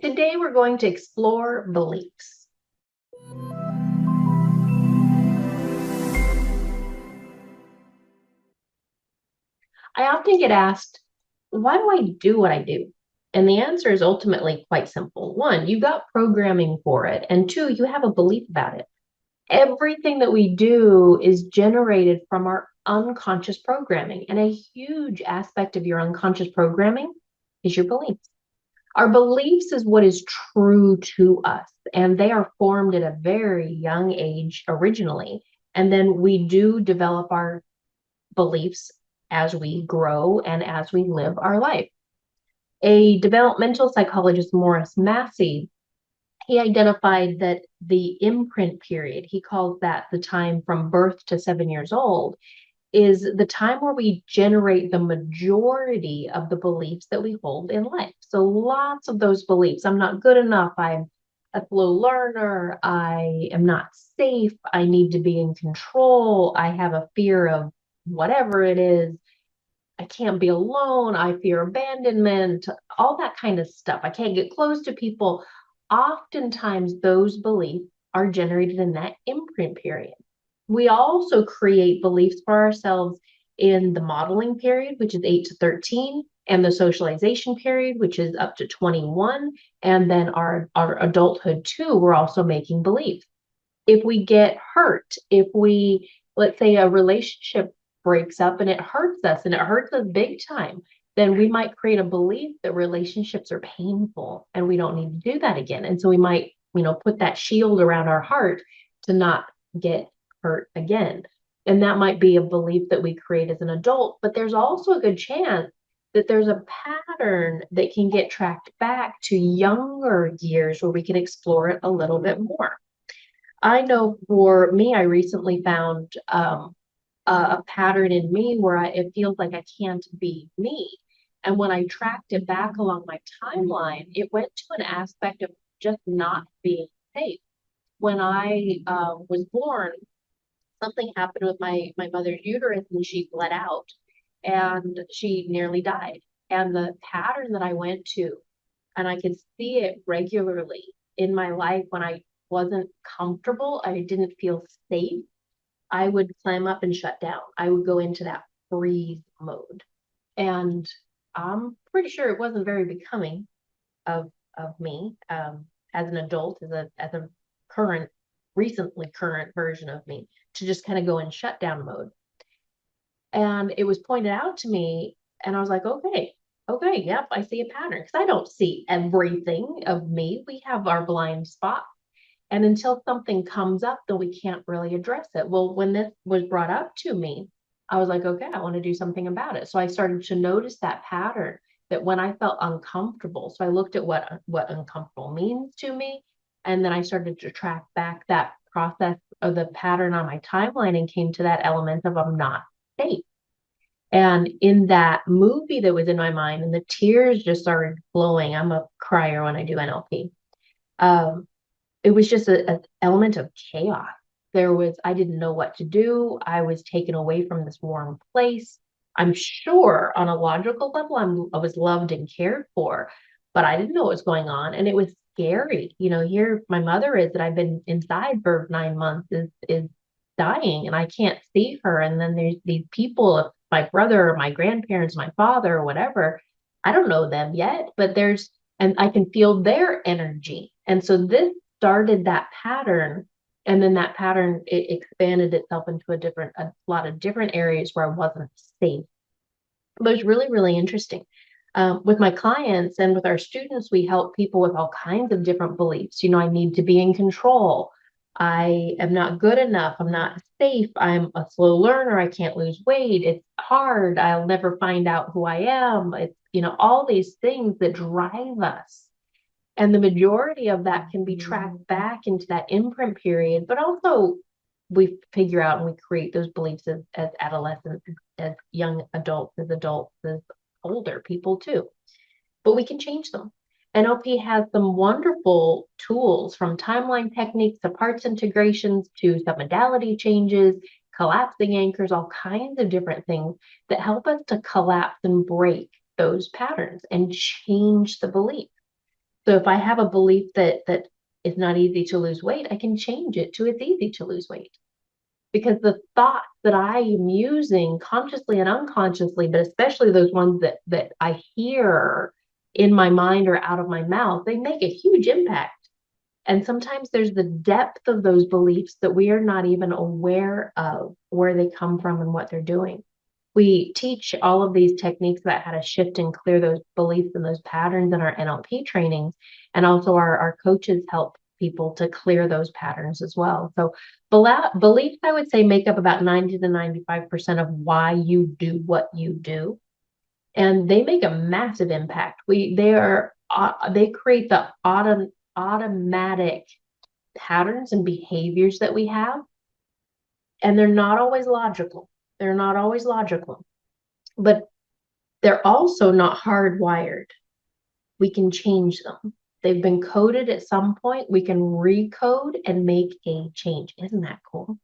Today, we're going to explore beliefs. I often get asked, why do I do what I do? And the answer is ultimately quite simple. One, you got programming for it. And two, you have a belief about it. Everything that we do is generated from our unconscious programming. And a huge aspect of your unconscious programming is your beliefs. Our beliefs is what is true to us, and they are formed at a very young age originally. And then we do develop our beliefs as we grow and as we live our life. A developmental psychologist, Morris Massey, he identified that the imprint period, he calls that the time from birth to 7 years old, is the time where we generate the majority of the beliefs that we hold in life. So lots of those beliefs. I'm not good enough. I'm a slow learner. I am not safe. I need to be in control. I have a fear of whatever it is. I can't be alone. I fear abandonment, all that kind of stuff. I can't get close to people. Oftentimes, those beliefs are generated in that imprint period. We also create beliefs for ourselves in the modeling period, which is 8 to 13, and the socialization period, which is up to 21. And then our adulthood, too, we're also making beliefs. If we get hurt, if we, let's say a relationship breaks up and it hurts us and it hurts us big time, then we might create a belief that relationships are painful and we don't need to do that again. And so we might, put that shield around our heart to not get hurt again. And that might be a belief that we create as an adult, but there's also a good chance that there's a pattern that can get tracked back to younger years where we can explore it a little bit more. I know for me, I recently found a pattern in me where it feels like I can't be me. And when I tracked it back along my timeline, it went to an aspect of just not being safe. When I was born, something happened with my mother's uterus and she bled out and she nearly died. And the pattern that I went to, and I could see it regularly in my life when I wasn't comfortable, I didn't feel safe, I would clam up and shut down. I would go into that freeze mode. And I'm pretty sure it wasn't very becoming of me as an adult, as a current, recently current version of me, to just kind of go in shutdown mode. And it was pointed out to me, and I was like, okay, yep, I see a pattern. Because I don't see everything of me. We have our blind spots. And until something comes up, then we can't really address it. Well, when this was brought up to me, I was like, okay, I want to do something about it. So I started to notice that pattern, that when I felt uncomfortable, so I looked at what uncomfortable means to me. And then I started to track back that process of the pattern on my timeline and came to that element of I'm not safe. And in that movie that was in my mind, and the tears just started flowing. I'm a crier when I do NLP. Um, it was just an element of chaos. I didn't know what to do. I was taken away from this warm place. I'm sure on a logical level, I was loved and cared for, but I didn't know what was going on. And it was scary. Here my mother is that I've been inside for 9 months is dying and I can't see her. And then there's these people, my brother, or my grandparents, my father, or whatever. I don't know them yet, but and I can feel their energy. And so this started that pattern, and then that pattern, it expanded itself into a lot of different areas where I wasn't safe. But it was really, really interesting. With my clients and with our students, we help people with all kinds of different beliefs. I need to be in control. I am not good enough. I'm not safe. I'm a slow learner. I can't lose weight. It's hard. I'll never find out who I am. It's, all these things that drive us. And the majority of that can be tracked back into that imprint period, but also we figure out and we create those beliefs as adolescents, as young adults, as older people too. But we can change them. NLP has some wonderful tools, from timeline techniques to parts integrations to submodality changes, collapsing anchors, all kinds of different things that help us to collapse and break those patterns and change the belief. So if I have a belief that it's not easy to lose weight, I can change it to it's easy to lose weight. Because the thoughts that I am using consciously and unconsciously, but especially those ones that I hear in my mind or out of my mouth, they make a huge impact. And sometimes there's the depth of those beliefs that we are not even aware of where they come from and what they're doing. We teach all of these techniques about how to shift and clear those beliefs and those patterns in our NLP trainings. And also our coaches help people to clear those patterns as well. So beliefs, I would say, make up about 90 to 95% of why you do what you do. And they make a massive impact. They create the automatic patterns and behaviors that we have. And they're not always logical. They're not always logical, but they're also not hardwired. We can change them. They've been coded at some point. We can recode and make a change. Isn't that cool?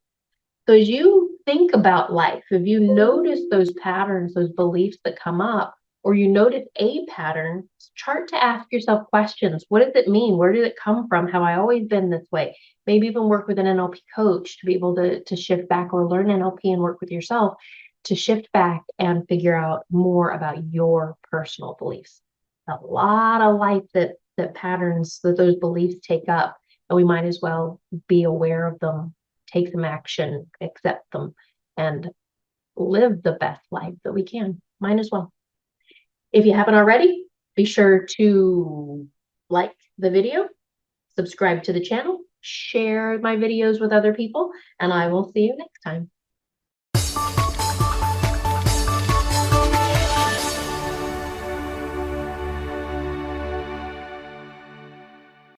So as you think about life, if you notice those patterns, those beliefs that come up, or you notice a pattern, start to ask yourself questions. What does it mean? Where did it come from? Have I always been this way? Maybe even work with an NLP coach to be able to shift back, or learn NLP and work with yourself to shift back and figure out more about your personal beliefs. A lot of life that patterns, that those beliefs take up, and we might as well be aware of them, take some action, accept them, and live the best life that we can. Might as well. If you haven't already, be sure to like the video, subscribe to the channel, share my videos with other people, and I will see you next time.